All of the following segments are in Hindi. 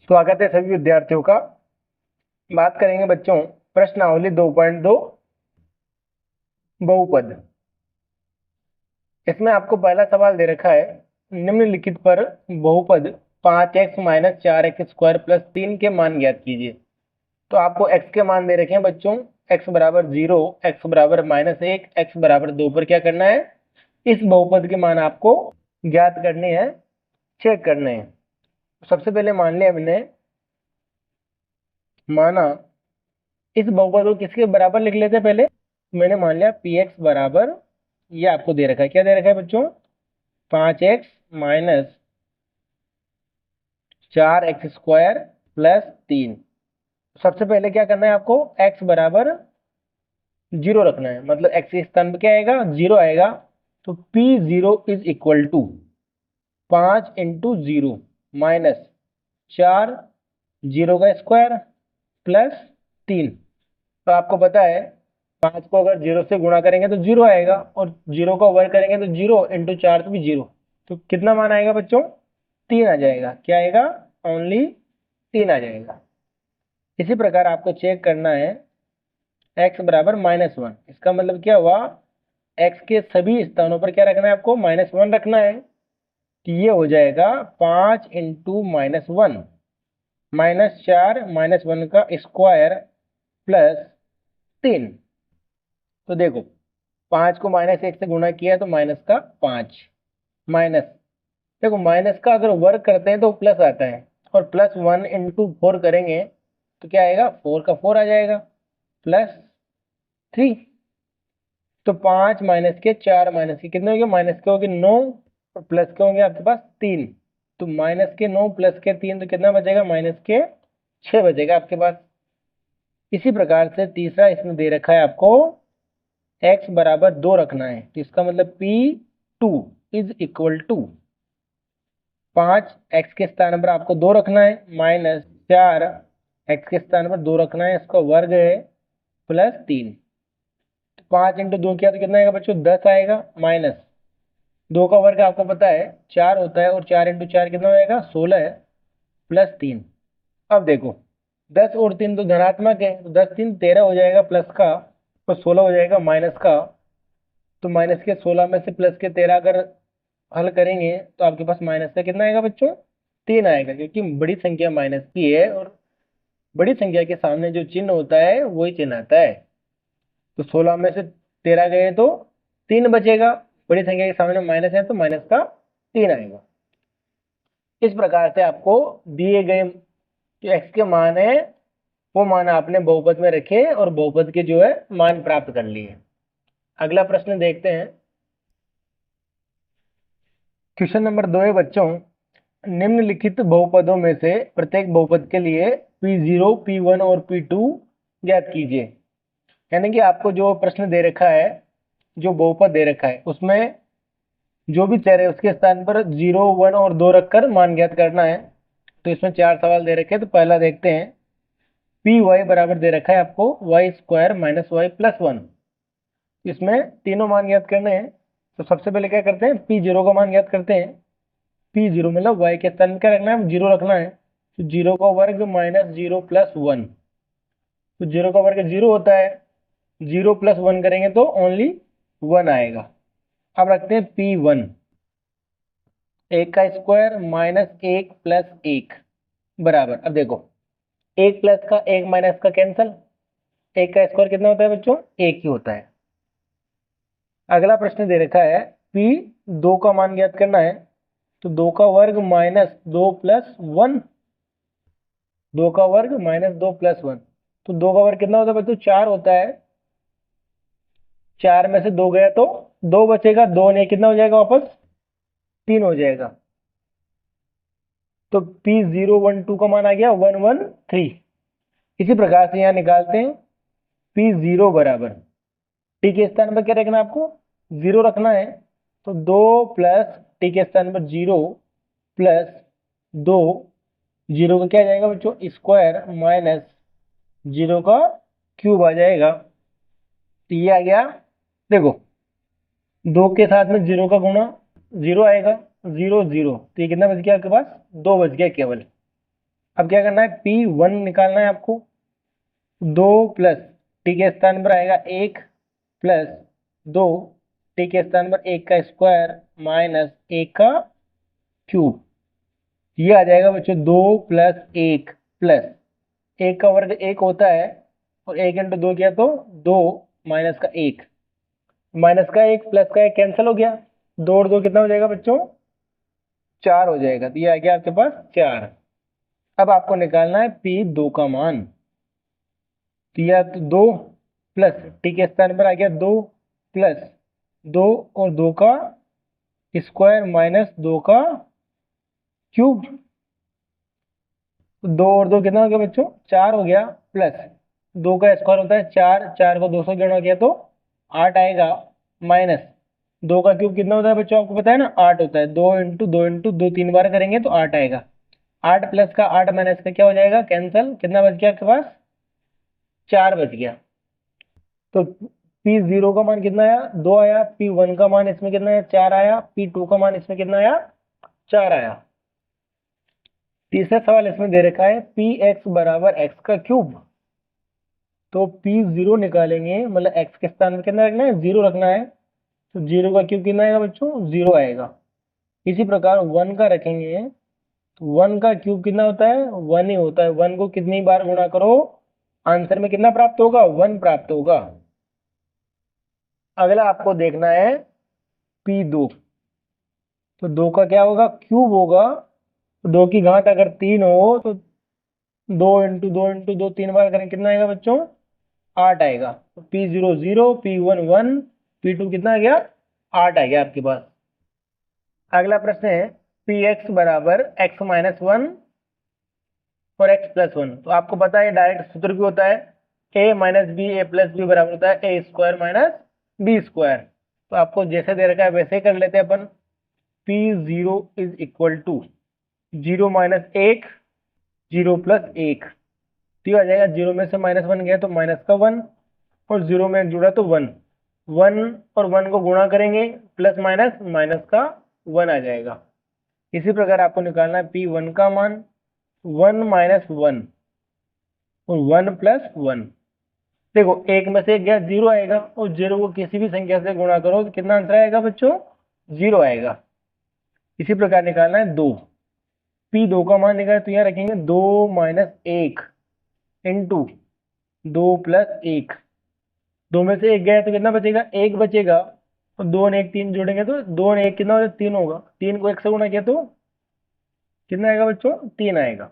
स्वागत है सभी विद्यार्थियों का। बात करेंगे बच्चों प्रश्नावली 2.2 बहुपद। इसमें आपको पहला सवाल दे रखा है, निम्नलिखित पर बहुपद 5x minus 4x square plus 3 के मान ज्ञात कीजिए। तो आपको x के मान दे रखे हैं बच्चों, x बराबर 0, x बराबर -1, x बराबर 2 पर क्या करना है, इस बहुपद के मान आपको ज्ञात करने हैं, चेक करने हैं। सबसे पहले मान लिया हमने, माना इस बहुपद को किसके बराबर लिख लेते हैं। पहले मैंने मान लिया px बराबर, ये आपको दे रखा है, क्या दे रखा है बच्चों, 5x minus 4x square plus 3। सबसे पहले क्या करना है आपको, x बराबर 0 रखना है, मतलब x के स्थान पर क्या आएगा, 0 आएगा। तो p0 is equal to 5 into 0 minus 4, 0 का स्क्वायर प्लस 3। तो आपको पता है 5 को अगर 0 से गुणा करेंगे तो 0 आएगा, और 0 का वर्ग करेंगे तो 0 इंटू 4 तो भी 0। तो कितना मान आएगा बच्चों, 3 आ जाएगा। क्या आएगा, ओनली 3 आ जाएगा। इसी प्रकार आपको चेक करना है x बराबर -1। इसका मतलब क्या हुआ, x के सभी स्थानों पर क्या रखना है आपको, -1 रखना है। तो ये हो जाएगा 5 इंटू -1 माइनस 4 -1 का स्क्वायर प्लस 3। तो देखो 5 को -1 से गुणा किया तो माइनस का 5, माइनस, देखो माइनस का अगर वर्ग करते हैं तो प्लस आता है, और +1 इंटू 4 करेंगे तो क्या आएगा, 4 का 4 आ जाएगा प्लस 3। तो 5 माइनस के 4 माइनस के कितने हो गए, माइनस के हो गए 9, और प्लस के होंगे आपके पास 3। तो माइनस के 9 प्लस के 3 तो कितना बचेगा, माइनस के 6 बचेगा आपके पास। इसी प्रकार से तीसरा इसमें दे रखा है आपको x बराबर 2 रखना है। तो इसका मतलब p2 is equal to 5 x के स्थान पर आपको 2 रखना है, माइनस 4 x के स्थान पर 2 रखना है, इसका वर्ग है प्लस 3। 5 इंटू 2 किया तो कितना आएगा बच्चों, 10 आएगा, माइनस 2 का वर्ग आपको पता है 4 होता है, और 4 इंटू 4 कितना होएगा, 16 है, प्लस 3। अब देखो 10 और 3 तो धनात्मक है, तो 10 3 13 हो जाएगा प्लस का, तो 16 हो जाएगा माइनस का। तो माइनस के 16 में से प्लस के 13 अगर हल करेंगे तो आपके पास माइनस का कितना आएगा बच्चों, 3 आएगा, क्योंकि बड़ी संख्या माइनस की है, और बड़ी संख्या के सामने जो चिन्ह होता है वही चिन्ह आता है। तो 16 में से 13 गए तो 3 बचेगा, बड़ी संख्या के सामने माइनस है तो माइनस का 3 आएगा। इस प्रकार से आपको दिए गए जो x के मान है वो मान आपने बहुपद में रखे, और बहुपद के जो है मान प्राप्त कर लिए। अगला प्रश्न देखते हैं। क्वेश्चन नंबर 2 है बच्चों, निम्नलिखित बहुपदों में से प्रत्येक बहुपद के लिए p0, p1 और p2 ज्ञात कीजिए। यानी कि आपको जो प्रश्न दे रखा है, जो बहुपद दे रखा है उसमें जो भी चर है उसके स्थान पर 0, 1 और 2 रखकर मान ज्ञात करना है। तो इसमें 4 सवाल दे रखे हैं। तो पहला देखते हैं, पी वाई बराबर दे रखा है आपको y square minus y plus 1। इसमें तीनों मान ज्ञात करने हैं। तो सबसे पहले क्या करते हैं, p0 का मान ज्ञात करते हैं। p0 मतलब y के स्थान पर क्या रखना है, 0 रखना है। तो 0 का वर्ग माइनस 0 प्लस 1। तो 0 का वर्ग 0 होता है, 0 प्लस 1 करेंगे तो ओनली 1 आएगा। अब रखते हैं p1, 1 का स्क्वायर माइनस 1 प्लस 1 बराबर, अब देखो 1 प्लस का 1 माइनस का कैंसल, 1 का स्क्वायर कितना होता है बच्चों, 1 ही होता है। अगला प्रश्न दे रखा है p2 का मान ज्ञात करना है। तो 2 का वर्ग माइनस 2 प्लस 1, 2 का वर्ग माइनस 2 प्लस 1। तो 2 का वर्ग कितना होता है बच्चों, 4 होता है। 4 में से 2 गया तो 2 बचेगा, 2 नहीं कितना हो जाएगा वापस, 3 हो जाएगा। तो p012 का मान आ गया 113। इसी प्रकार से यहाँ निकालते हैं p0 बराबर, टी के स्थान पर क्या रखना है आपको, 0 रखना है। तो 2 प्लस टी के स्थान पर 0 प्लस 2, 0 का क्या आ जाएगा बच्चों, स्क्वायर माइनस 0 का क्यूब आ जाएगा। तो ये आ गया, देखो 2 के साथ में 0 का गुणा 0 आएगा, 0 0, तो ये कितना बच गया आपके पास, 2 बच गया केवल। अब क्या करना है, P1 निकालना है आपको। 2 प्लस टी के स्थान पर आएगा 1 प्लस 2 टी के स्थान पर 1 का स्क्वायर माइनस 1 का क्यूब। ये आ जाएगा बच्चों 2 प्लस 1 प्लस 1 का वर्ग 1 होता है, और 1 इंटू 2 किया तो 2 माइनस का 1, माइनस का 1 प्लस का 1 कैंसिल हो गया। 2 और 2 कितना हो जाएगा बच्चों, 4 हो जाएगा। तो ये आ गया आपके पास 4। अब आपको निकालना है P2 का मान। तो यह 2 प्लस टी के स्थान पर आ गया 2 प्लस 2 और 2 का स्क्वायर माइनस 2 का क्यूब। 2 और 2 कितना हो गया बच्चों, 4 हो गया, प्लस 2 का स्क्वायर होता है 4, 4 को 2 से गुणा किया तो 8 आएगा, माइनस 2 का क्यूब कितना होता है बच्चों, आपको पता है ना 8 होता है। 2 इंटू 2 3 बार करेंगे तो 8 आएगा। 8 प्लस का 8 माइनस का क्या हो जाएगा, कैंसल। कितना बच गया आपके पास, 4 बच गया। तो P0 का मान कितना आया, 2 आया। P1 का मान इसमें कितना आया, 4 आया। P2 का मान इसमें कितना आया, 4 आया। तीसरा सवाल इसमें दे रखा है Px बराबर x का क्यूब। तो P0 निकालेंगे, मतलब x के स्थान में कितना रखना है, 0 रखना है। तो 0 का क्यूब कितना आएगा बच्चों, 0 आएगा। इसी प्रकार 1 का रखेंगे, तो 1 का क्यूब कितना होता है, 1 ही होता है। 1 को कितनी बार गुणा करो, आंसर में कितना प्राप्त होगा, 1 प्राप्त होगा। अगला आपको देखना है P2। तो 2 का क्या होगा, क्यूब होगा। तो 2 की घात अगर 3 हो तो 2 इंटू 2 3 बार करें, कितना आएगा बच्चों, 8 आएगा। तो P0 0, P1 1, P2 कितना आ गया, 8 आ गया आपके पास। अगला प्रश्न है Px बराबर x माइनस 1 और x प्लस 1। तो आपको पता है डायरेक्ट सूत्र भी होता है, a minus b a plus b बराबर होता है a square minus b square. तो आपको जैसे दे रखा है वैसे ही कर लेते हैं अपन। P0 is equal to 0 minus 1, 0 plus 1। तो ये आ जाएगा, 0 में से माइनस 1 गया तो माइनस का 1, और 0 में जुड़ा तो 1। 1 और 1 को गुणा करेंगे, प्लस माइनस माइनस का 1 आ जाएगा। इसी प्रकार आपको निकालना है P1 का मान। 1 माइनस 1 और 1 प्लस 1। देखो एक में से एक गया, 0 आएगा, और 0 को किसी भी संख्या से गुणा करो तो कितना आंसर आएगा बच्चों, 0 आएगा। इसी प्रकार निकालना है 2। P2 का मान निकाले तो यहाँ रखेंगे 2 माइनस 1 इंटू 2 प्लस 1। 2 में से एक गया तो कितना बचेगा, 1 बचेगा। और 2 और 1 3 जोड़ेंगे तो 2 और 1 कितना होगा, 3 होगा। 3 को 1 से गुणा किया तो कितना आएगा बच्चों, 3 आएगा।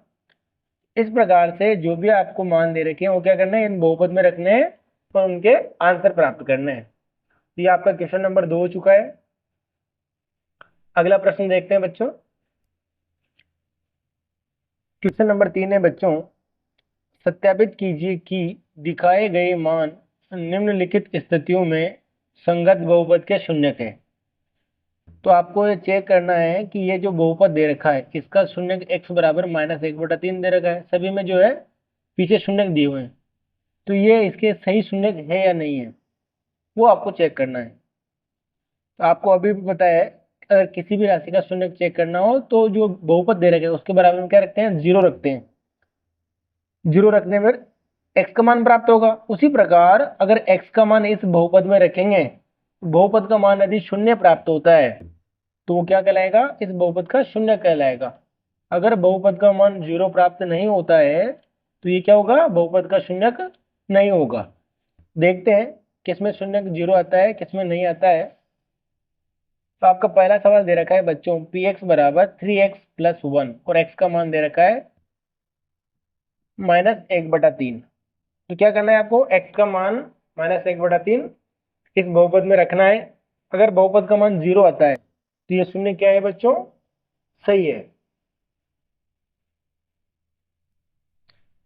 इस प्रकार से जो भी आपको मान दे रखे हैं वो क्या करना है, इन बहुपद में रखने हैं और उनके आंसर प्राप्त करने हैं। तो ये आपका क्वेश्चन नंबर 2 हो चुका है। अगला प्रश्न देखते हैं बच्चों। क्वेश्चन नंबर 3 है बच्चों, सत्यापित कीजिए कि दिखाए गए मान निम्नलिखित स्थितियों में संगत बहुपद के शून्यक है। तो आपको ये चेक करना है कि ये जो बहुपद दे रखा है इसका शून्यक x बराबर माइनस 1/3 दे रखा है। सभी में जो है पीछे शून्यक दिए हुए हैं, तो ये इसके सही शून्यक है या नहीं है वो आपको चेक करना है। तो आपको अभी भी पता है, अगर किसी भी राशि का शून्यक चेक करना हो तो जो बहुपद दे रखे हैं उसके बराबर में क्या रखते हैं, 0 रखते हैं। 0 रखने पर x का मान प्राप्त होगा। उसी प्रकार अगर x का मान इस बहुपद में रखेंगे, बहुपद का मान यदि शून्य प्राप्त होता है तो वो क्या कहलाएगा, इस बहुपद का शून्य कहलाएगा। अगर बहुपद का मान 0 प्राप्त नहीं होता है तो ये क्या होगा, बहुपद का शून्यक नहीं होगा। देखते हैं किसमें शून्यक 0 आता है, किसमें नहीं आता है। तो आपका पहला सवाल दे रखा है बच्चों Px बराबर 3x प्लस 1 और x का मान दे रखा है -1/3। तो क्या करना है आपको, x का मान -1/3 इस बहुपद में रखना है। अगर बहुपद का मान 0 आता है तो ये शून्य क्या है बच्चों, सही है।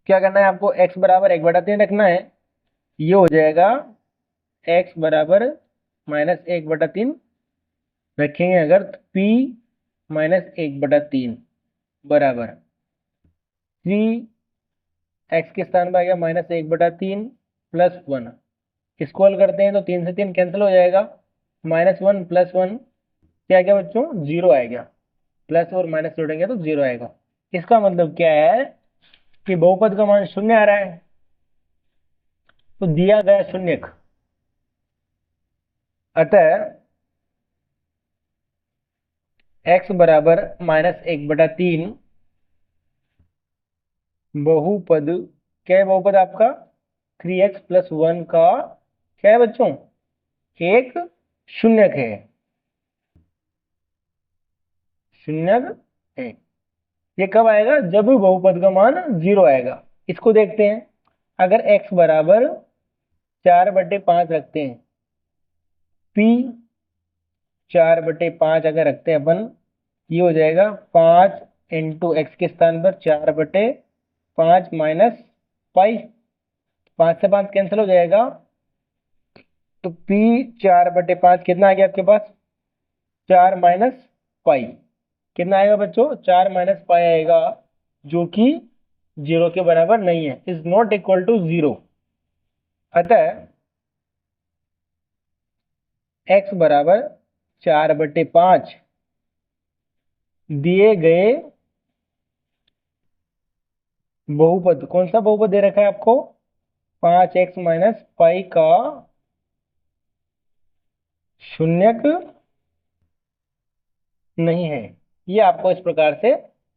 क्या करना है आपको, x बराबर 1/3 रखना है। ये हो जाएगा x बराबर -1/3 रखेंगे अगर, तो p -1/3 बराबर 3x के स्थान पर आ गया -1/3 प्लस 1। इसको हल करते हैं तो 3 से 3 कैंसिल हो जाएगा। -1 प्लस 1 क्या आ गया बच्चों, 0 आ गया। प्लस और माइनस जोड़ेंगे तो 0 आएगा। इसका मतलब क्या है, कि बहुपद का मान शून्य आ रहा है, तो दिया गया शून्यक, अतः x बराबर -1/3 बहुपद, क्या है बहुपद आपका 3x + 1 का क्या है बच्चों, एक शून्यक है, शून्यक है। ये कब आएगा, जब बहुपद का मान 0 आएगा। इसको देखते हैं, अगर x बराबर 4/5 रखते हैं, p 4/5 अगर रखते हैं अपन, ये हो जाएगा 5 इंटू एक्स के स्थान पर 4/5 माइनस पाई, 5 से 5 कैंसिल हो जाएगा, तो p 4/5 कितना आ गया आपके पास, 4 माइनस पाई, कितना आएगा बच्चों, 4 माइनस पाई आएगा, जो कि 0 के बराबर नहीं है, इज नॉट इक्वल टू 0। अतः x बराबर 4/5 दिए गए बहुपद, कौन सा बहुपद दे रखा है आपको, 5x माइनस पाई का शून्यक नहीं है। ये आपको इस प्रकार से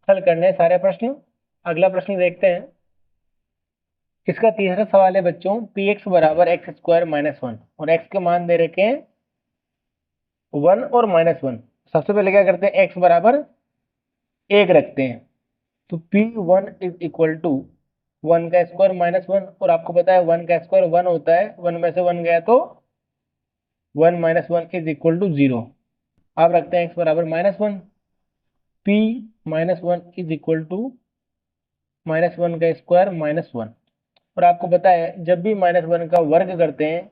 हल करने हैं सारे प्रश्न। अगला प्रश्न देखते हैं। इसका तीसरा सवाल है बच्चों, px बराबर x² - 1 और x के मान दे रखे हैं 1 और -1। सबसे पहले क्या करते हैं, x बराबर 1 रखते हैं, तो p1 इज इक्वल टू 1 का स्क्वायर -1, और आपको पता है 1 का स्क्वायर 1 होता है, 1 में से 1 गया तो 1 - 1 इज इक्वल टू 0। अब रखते हैं x बराबर -1, p -1 इज इक्वल टू -1 का स्क्वायर -1, और आपको पता है जब भी -1 का वर्ग करते हैं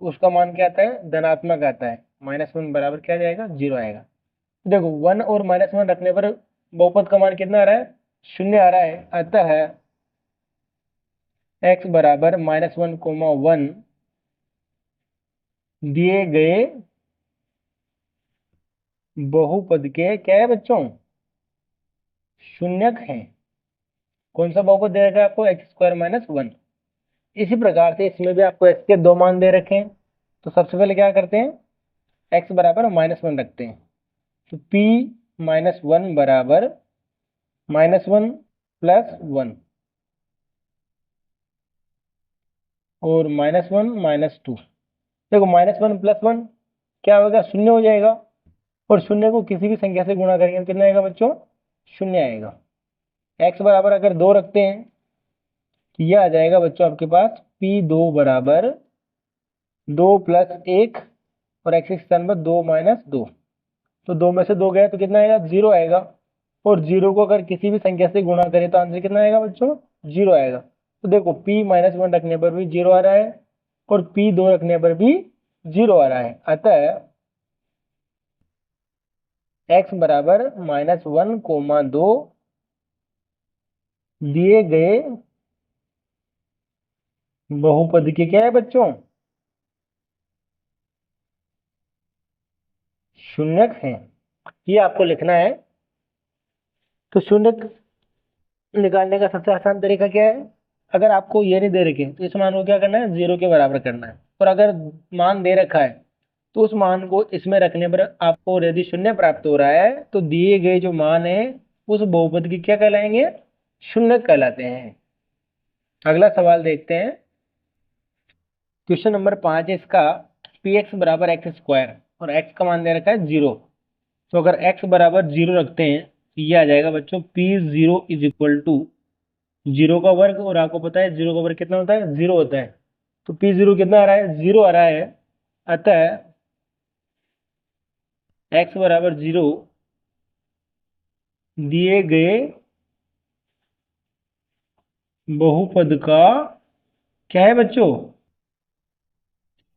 उसका मान क्या आता है, धनात्मक आता है, -1 बराबर क्या जाएगा, 0 आएगा। देखो 1 और -1 रखने पर बहुपद का मान कितना आ रहा है, 0 आ रहा है। अतः x बराबर -1, 1 दिए गए बहुपद के क्या है बच्चों, शून्यक है। कौन सा बहुपद दे रखा है आपको, x² - 1। इसी प्रकार से इसमें भी आपको x के दो मान दे रखे हैं, तो सबसे पहले क्या करते हैं, x बराबर -1 रखते हैं, तो p -1 बराबर -1 + 1 और -1 - 2। देखो -1 + 1 क्या होगा, 0 हो जाएगा, और 0 को किसी भी संख्या से गुणा करेंगे तो कितना आएगा बच्चों, 0 आएगा। x बराबर अगर 2 रखते हैं तो यह आ जाएगा बच्चों आपके पास p2 बराबर 2 + 1, और x के स्थान पर 2 - 2, तो 2 में से 2 गया तो कितना आएगा, 0 आएगा, और 0 को अगर किसी भी संख्या से गुणा करें तो आंसर कितना आएगा बच्चों, 0 आएगा। तो देखो p -1 रखने पर भी 0 आ रहा है, और p2 रखने पर भी 0 आ रहा है। अतः x बराबर -1, 2 दिए गए बहुपद के क्या है बच्चों, शून्यक है। ये आपको लिखना है। तो शून्यक निकालने का सबसे आसान तरीका क्या है, अगर आपको ये नहीं दे रखे तो इस मान को क्या करना है, 0 के बराबर करना है, और अगर मान दे रखा है तो उस मान को इसमें रखने पर आपको यदि शून्य प्राप्त हो रहा है तो दिए गए जो मान है उस बहुपद की क्या कहलाएंगे, शून्य कहलाते हैं। अगला सवाल देखते हैं। क्वेश्चन नंबर 5 है इसका, px बराबर x² और x का मान दे रखा है 0। तो अगर x बराबर 0 रखते हैं तो ये आ जाएगा बच्चों p0 इज इक्वल टू 0 का वर्ग, और आपको पता है 0 का वर्ग कितना होता है, 0 होता है, तो p0 कितना आ रहा है, 0 आ रहा है। अतः x बराबर 0 दिए गए बहुपद का क्या है बच्चों,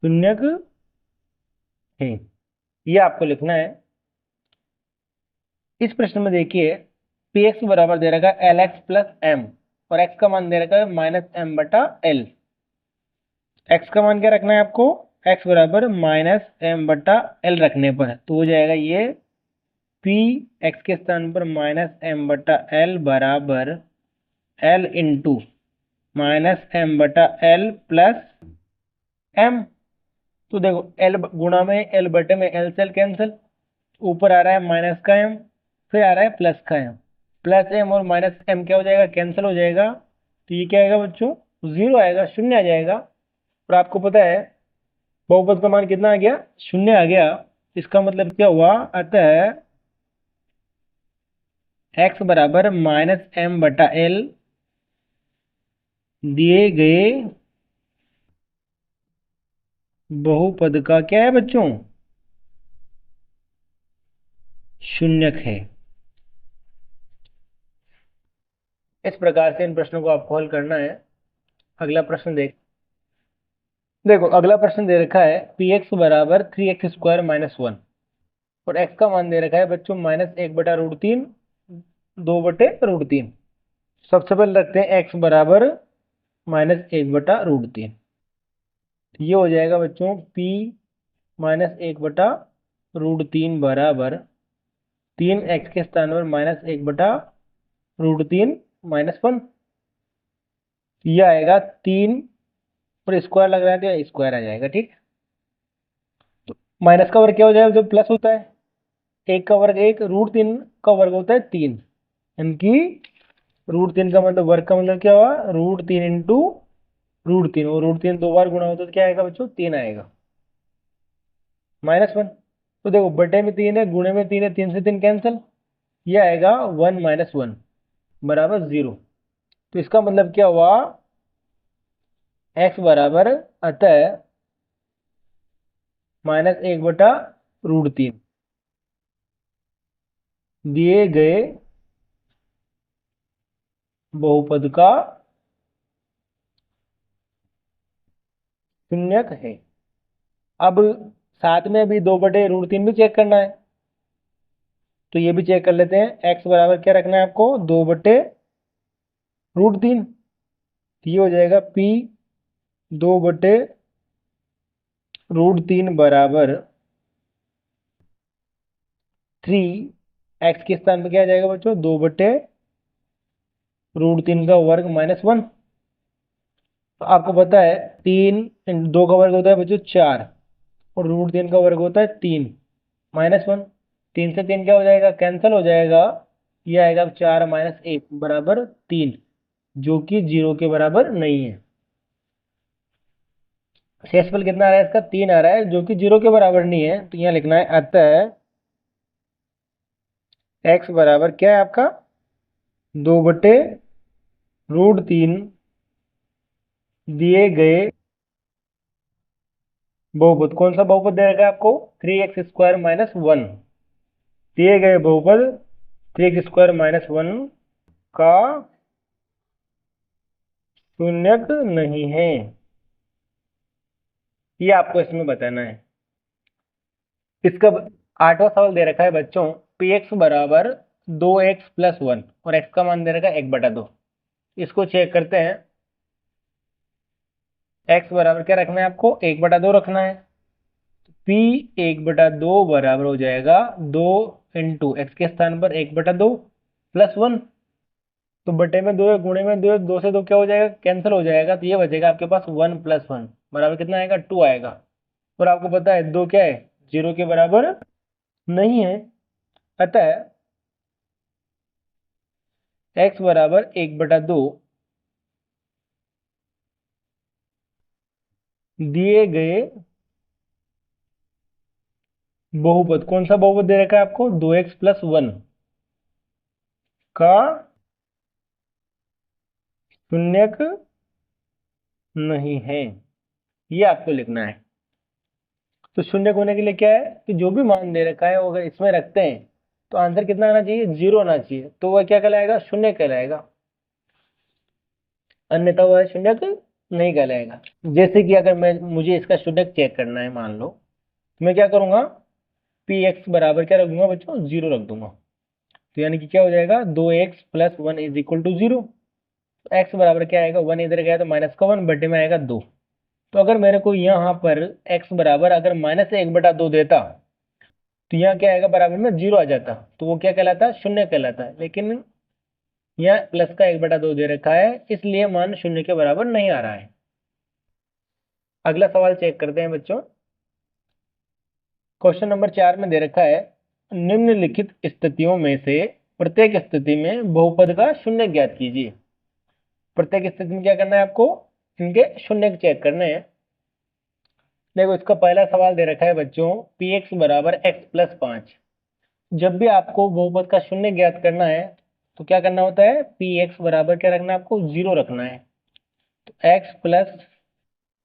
शून्यक है। ये आपको लिखना है। इस प्रश्न में देखिए px बराबर दे रखा है lx + m, और x का मान दे रखा है -m/l। x का मान क्या रखना है आपको, x बराबर -m/l रखने पर तो हो जाएगा ये p x के स्थान पर -m/l बराबर एल इंटू माइनस एम बटा एल प्लस एम। तो देखो एल गुणा में एल बटे में एल सेल कैंसिल, ऊपर आ रहा है माइनस का एम, फिर आ रहा है प्लस का एम, प्लस एम और माइनस एम क्या हो जाएगा, कैंसिल हो जाएगा। तो ये क्या आएगा बच्चों, जीरो आएगा, शून्य आ जाएगा। और आपको पता है बहुपद का मान कितना आ गया, शून्य आ गया। इसका मतलब क्या हुआ, अतः एक्स बराबर माइनस एम बटा एल दिए गए बहुपद का क्या है बच्चों, शून्यक है। इस प्रकार से इन प्रश्नों को आपको हल करना है। अगला प्रश्न देखो अगला प्रश्न दे रखा है पी एक्स बराबर 3x² - 1 और x का मान दे रखा है बच्चों -1/√3 2/√3। सबसे पहले रखते हैं x बराबर -1/√3। ये हो जाएगा बच्चों p -1/√3 बराबर 3x के स्थान पर -1/√3 -1। यह आएगा 3 और स्क्वायर लग रहा है तो स्क्वायर आ जाएगा। ठीक, तो माइनस का वर्ग क्या हो जाएगा जब प्लस होता है, एक का वर्ग एक, √3 का वर्ग होता है 3, इनकी √3 का मतलब वर्ग का मतलब क्या हुआ, √3 इंटू √3, और √3 दो बार गुणा होता है तो क्या आएगा बच्चों, 3 आएगा -1। तो देखो बटे में 3 है, गुणे में 3 है, 3 से 3 कैंसिल, ये आएगा 1 - 1 बराबर 0। तो इसका मतलब क्या हुआ, x बराबर अतः -1/√3 दिए गए बहुपद का शून्यक है। अब साथ में भी 2/√3 भी चेक करना है, तो ये भी चेक कर लेते हैं। x बराबर क्या रखना है आपको, 2/√3। ये हो जाएगा p 2/√3 बराबर 3, x के स्थान पर क्या आ जाएगा बच्चों, 2/√3 का वर्ग -1। तो आपको पता है 3 2 का वर्ग होता है बच्चों 4, और √3 का वर्ग होता है 3 -1। 3 से 3 क्या हो जाएगा, कैंसिल हो जाएगा। ये आएगा 4 - 1 बराबर 3, जो कि 0 के बराबर नहीं है। शेषफल कितना आ रहा है इसका, 3 आ रहा है, जो कि 0 के बराबर नहीं है। तो यहाँ लिखना है अतः x बराबर क्या है आपका, 2/√3 दिए गए बहुपद। कौन सा बहुपद दे रखा है आपको, 3x² - 1। दिए गए बहुपद 3x² - 1 का शून्यक नहीं है, ये आपको इसमें बताना है। इसका 8वां सवाल दे रखा है बच्चों पी एक्स बराबर 2x + 1 और x का मान दे रखा है 1/2। इसको चेक करते हैं। x बराबर क्या रखना है आपको, 1/2 रखना है। p 1/2 बराबर हो जाएगा 2 इंटू एक्स के स्थान पर 1/2 प्लस 1। तो बटे में 2 है, गुणे में 2 है, 2 से 2 क्या हो जाएगा, कैंसिल हो जाएगा। तो ये बचेगा आपके पास 1 + 1 बराबर कितना आएगा, 2 आएगा। और आपको पता है 2 क्या है, 0 के बराबर नहीं है। अतः x बराबर 1/2 दिए गए बहुपद। कौन सा बहुपद दे रखा है आपको, 2x + 1 का शून्यक नहीं है, ये आपको लिखना है। तो शून्यक होने के लिए क्या है कि जो भी मान दे रखा है वो अगर इसमें रखते हैं तो आंसर कितना आना चाहिए, 0 आना चाहिए। तो वह क्या कहलाएगा, शून्य कहलाएगा, अन्यथा वह शून्यक नहीं कहलाएगा। जैसे कि अगर मुझे इसका शून्यक चेक करना है, मान लो, तो मैं क्या करूंगा, पी एक्स बराबर क्या रख दूंगा बच्चों, 0 रख दूंगा। तो यानी कि क्या हो जाएगा, 2x + 1 = 0। एक्स बराबर क्या आएगा, 1 इधर गया तो -1 बटे में आएगा 2। तो अगर मेरे को यहाँ पर x बराबर अगर -1/2 देता तो यहाँ क्या आएगा, बराबर में 0 आ जाता, तो वो क्या कहलाता है, शून्य कहलाता है। लेकिन या प्लस का 1/2 दे रखा है, इसलिए मान 0 के बराबर नहीं आ रहा है। अगला सवाल चेक करते हैं बच्चों। क्वेश्चन नंबर 4 में दे रखा है, निम्नलिखित स्थितियों में से प्रत्येक स्थिति में बहुपद का शून्य ज्ञात कीजिए। प्रत्येक स्थिति में क्या करना है आपको, इनके शून्य चेक करने हैं। देखो इसका पहला सवाल दे रखा है बच्चों, पी एक्स बराबर एक्स प्लस 5। जब भी आपको बहुपद का शून्य ज्ञात करना है तो क्या करना होता है, पी एक्स बराबर क्या रखना है आपको, 0 रखना है। तो एक्स प्लस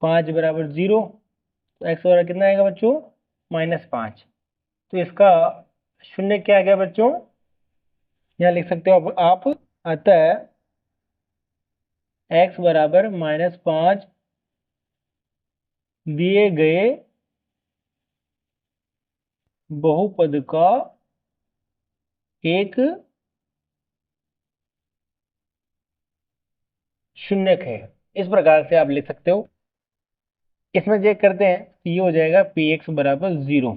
5 बराबर 0, तो एक्स बराबर कितना आएगा बच्चों, -5। तो इसका शून्य क्या आ गया बच्चों, यहाँ लिख सकते हो आप, अतः एक्स बराबर -5 दिए गए बहुपद का एक शून्यक है। इस प्रकार से आप लिख सकते हो। इसमें चेक करते हैं, ये हो जाएगा पी एक्स बराबर 0,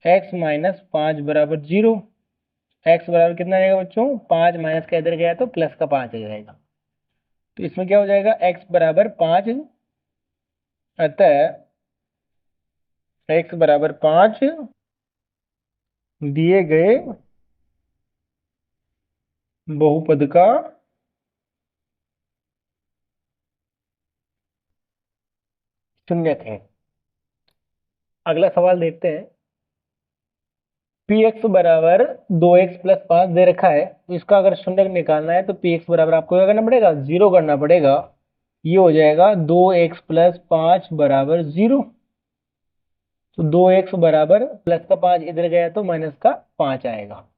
एक्स -5 बराबर 0। एक्स बराबर कितना आएगा बच्चों, 5 माइनस का इधर गया तो प्लस का 5 आ जाएगा। तो इसमें क्या हो जाएगा, एक्स बराबर 5, अतः एक्स बराबर 5 दिए गए बहुपद का शून्यक है। अगला सवाल देखते हैं, पी एक्स बराबर 2x प्लस 5 दे रखा है, तो इसका अगर शून्य निकालना है तो पी एक्स बराबर आपको क्या करना पड़ेगा, 0 करना पड़ेगा। ये हो जाएगा 2x प्लस 5 बराबर 0। तो 2x बराबर प्लस का 5 इधर गया तो माइनस का 5 आएगा।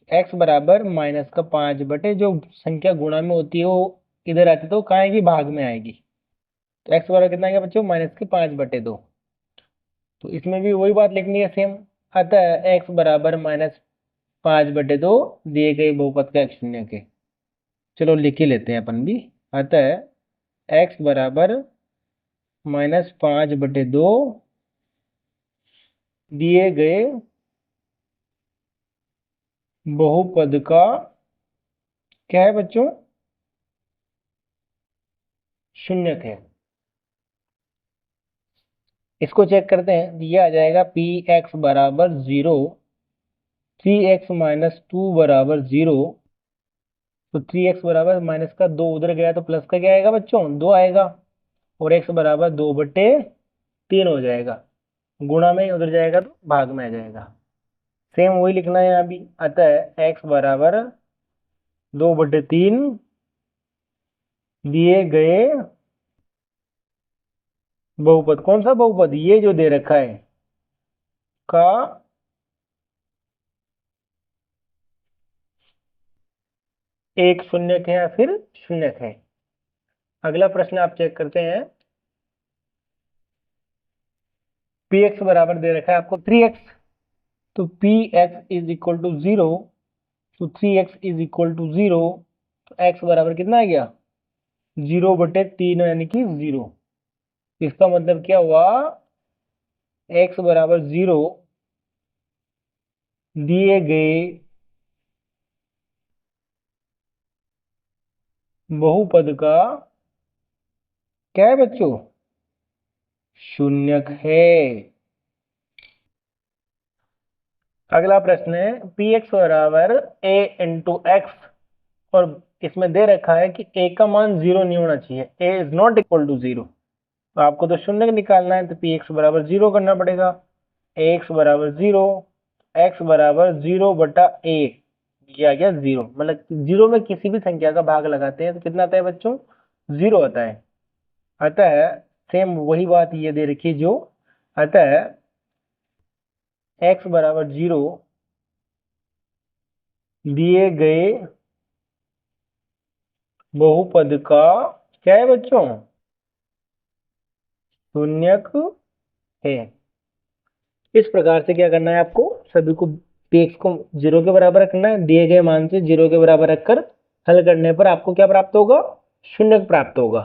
x बराबर -5/, जो संख्या गुणा में होती है वो इधर आती है तो कहाँ आएगी, भाग में आएगी। तो x बराबर कितना आएगा बच्चों, -5/2। तो इसमें भी वही बात लिखनी है सेम। अतः x बराबर -5/2 दिए गए बहुपद का एक शून्य के। चलो लिख ही लेते हैं अपन भी। अतः x बराबर -5/2 दिए गए बहुपद का क्या है बच्चों, शून्यक है। इसको चेक करते हैं, ये आ जाएगा पी एक्स बराबर 0, 3x-2 बराबर 0। तो 3x बराबर माइनस का 2 उधर गया तो प्लस का क्या आएगा बच्चों, 2 आएगा। और x बराबर 2/3 हो जाएगा, गुणा में उधर जाएगा तो भाग में आ जाएगा। सेम वही लिखना है यहाँ भी। अतः x बराबर 2/3 दिए गए बहुपद, कौन सा बहुपद, ये जो दे रखा है, का एक शून्यक है या फिर शून्यक है। अगला प्रश्न आप चेक करते हैं, पी एक्स बराबर दे रखा है आपको 3x, तो p x is equal to 0, तो 3x इज इक्वल टू 0। तो x बराबर कितना आ गया, 0/3 यानी कि 0। इसका मतलब क्या हुआ, x बराबर 0 दिए गए बहुपद का क्या है बच्चों, शून्यक है। अगला प्रश्न है, पी एक्स बराबर a इंटू एक्स, और इसमें दे रखा है कि a का मान 0 नहीं होना चाहिए, a is not equal to 0। तो आपको तो शून्य निकालना है, तो पी एक्स बराबर 0 करना पड़ेगा। एक्स बराबर 0, एक्स बराबर 0/a, ये आ गया 0। मतलब 0 में किसी भी संख्या का भाग लगाते हैं तो कितना आता है बच्चों, 0 आता है। अतः सेम वही बात ये दे रखी जो, अतः x बराबर 0 दिए गए बहुपद का क्या है बच्चों, शून्यक है। इस प्रकार से क्या करना है आपको, सभी को px को 0 के बराबर रखना है, दिए गए मान से 0 के बराबर रखकर हल करने पर आपको क्या प्राप्त होगा, शून्यक प्राप्त होगा।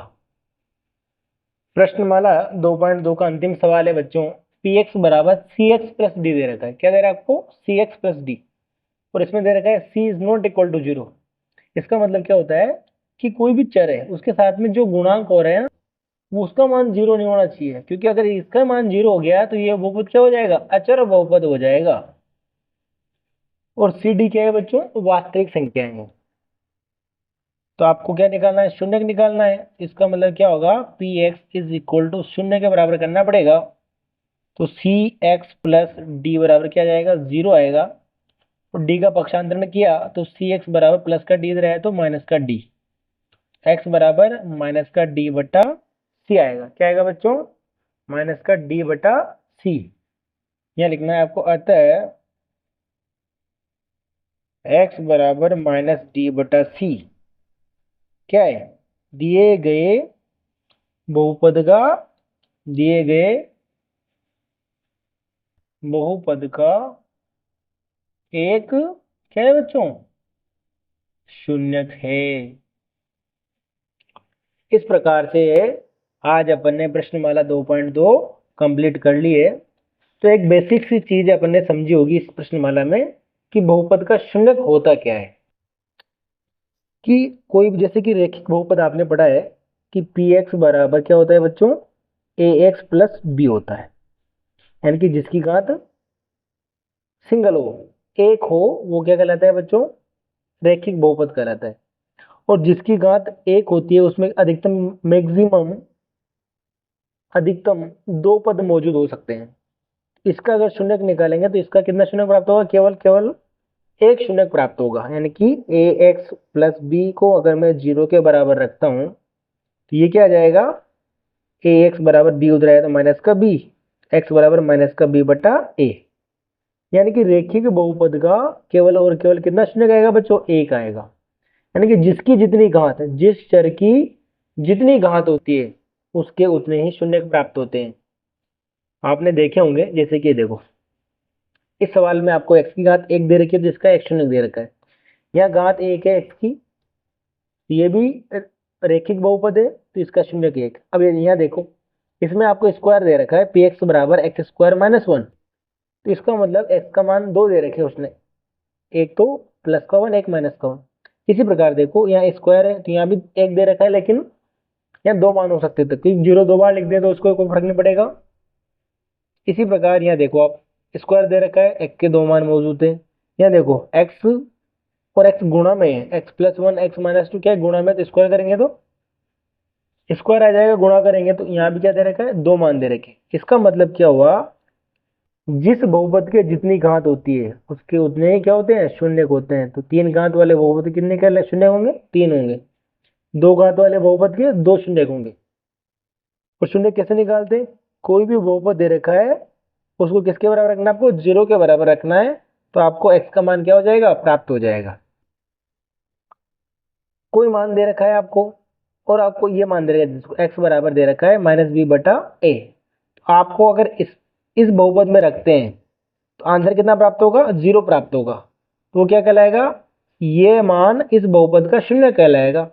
प्रश्नमाला 2.2 का अंतिम सवाल है बच्चों, px बराबर cx प्लस डी दे रखा है। क्या दे रहा है आपको, cx प्लस डी, और इसमें दे रखा है c is not equal to 0। इसका मतलब क्या होता है कि कोई भी चर है उसके साथ में जो गुणांक हो रहे हैं वो उसका मान जीरो नहीं होना चाहिए, क्योंकि अगर इसका मान जीरो हो गया तो ये बहुपद क्या हो जाएगा, अचर बहुपद हो जाएगा। और सी डी क्या है बच्चों, वास्तविक संख्याएं हैं। तो आपको क्या निकालना है, शून्य निकालना है। इसका मतलब क्या होगा, p x is equal to शून्य के बराबर करना पड़ेगा। तो सी एक्स प्लस डी बराबर क्या जाएगा, जीरो आएगा। और डी का पक्षांतरण किया तो सी एक्स बराबर प्लस का डी इधर है तो माइनस का डी, एक्स बराबर माइनस का डी बटा सी आएगा। क्या आएगा बच्चों, माइनस का डी बटा सी। यह लिखना है आपको। अतः एक्स बराबर माइनस डी बटा सी क्या है, दिए गए बहुपद का, दिए गए बहुपद का एक क्या है बच्चों, शून्यक है। इस प्रकार से आज अपन ने प्रश्नमाला 2.2 कंप्लीट कर ली है। तो एक बेसिक सी चीज अपन ने समझी होगी इस प्रश्नमाला में कि बहुपद का शून्यक होता क्या है। कि कोई जैसे कि रेखिक बहुपद आपने पढ़ा है कि पी एक्स बराबर क्या होता है बच्चों, ए एक्स प्लस बी होता है। यानी कि जिसकी घात सिंगल हो, एक हो, वो क्या कहलाता है बच्चों, रैखिक बहुपद कहलाता है। और जिसकी घात एक होती है उसमें अधिकतम मैक्सिमम अधिकतम दो पद मौजूद हो सकते हैं। इसका अगर शून्यक निकालेंगे तो इसका कितना शून्यक प्राप्त होगा, केवल केवल एक शून्यक प्राप्त होगा। यानी कि ए एक्स प्लस बी को अगर मैं जीरो के बराबर रखता हूं तो ये क्या आ जाएगा, ए एक्स बराबर बी उधर आया तो माइनस का बी, एक्स बराबर माइनस का बी बटा ए। यानी कि रेखिक बहुपद का केवल और केवल कितना शून्यक आएगा बच्चों, एक आएगा। यानी कि जिसकी जितनी घात, जिस चर की जितनी घात होती है उसके उतने ही शून्यक प्राप्त होते हैं। आपने देखे होंगे, जैसे कि देखो इस सवाल में आपको x की घात एक दे रखी है, जिसका x शून्य दे रखा है। यहाँ घात एक है x की, ये भी रेखिक बहुपद है तो इसका शून्य एक। अब यहाँ देखो इसमें आपको स्क्वायर दे रखा है, पी एक्स बराबर एक्स स्क्वायर माइनस वन। तो इसका मतलब x का मान दो दे रखे उसने, एक तो प्लस का वन, एक माइनस का वन। इसी प्रकार देखो यहाँ स्क्वायर है तो यहाँ भी एक दे रखा है, लेकिन यहाँ दो मान हो सकते थे, क्योंकि जीरो दो बार लिख दे तो उसको कोई फर्क नहीं पड़ेगा। इसी प्रकार यहाँ देखो आप स्क्वायर दे रखा है, x के दो मान मौजूद है। यहाँ देखो x और x गुणा में है, x plus one x minus two क्या है, गुणा में, तो स्क्वायर करेंगे तो स्क्वायर आ जाएगा, गुणा करेंगे तो यहाँ भी क्या दे रखा है, दो मान दे रखे। इसका मतलब क्या हुआ, जिस बहुपद के जितनी घात होती है उसके उतने ही क्या होते हैं, शून्य होते हैं। तो तीन घात वाले बहुपद कितने के शून्य होंगे, तीन होंगे। दो घात वाले बहुपद के दो शून्य होंगे। और शून्य कैसे निकालते हैं, कोई भी बहुपद दे रखा है उसको किसके बराबर रखना है, आपको जीरो के बराबर रखना है। तो आपको x का मान क्या हो जाएगा, प्राप्त हो जाएगा। कोई मान दे रखा है आपको और आपको ये मान दे रखा है जिसको x बराबर दे रखा है माइनस बी बटा ए। तो आपको अगर इस बहुपद में रखते हैं तो आंसर कितना प्राप्त होगा, जीरो प्राप्त होगा। तो वो क्या कहलाएगा, ये मान इस बहुपद का शून्य कहलाएगा।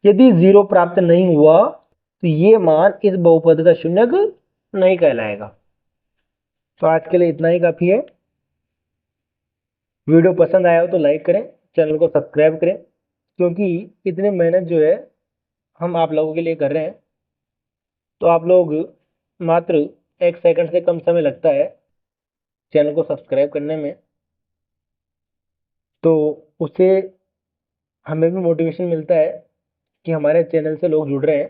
यदि जीरो प्राप्त नहीं हुआ तो ये मान इस बहुपद का शून्यक नहीं कहलाएगा। तो आज के लिए इतना ही काफी है। वीडियो पसंद आया हो तो लाइक करें, चैनल को सब्सक्राइब करें, क्योंकि इतनी मेहनत जो है हम आप लोगों के लिए कर रहे हैं। तो आप लोग मात्र एक सेकंड से कम समय लगता है चैनल को सब्सक्राइब करने में, तो उससे हमें भी मोटिवेशन मिलता है कि हमारे चैनल से लोग जुड़ रहे हैं,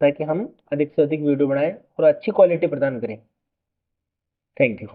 ताकि हम अधिक से अधिक वीडियो बनाएं और अच्छी क्वालिटी प्रदान करें। Thank you.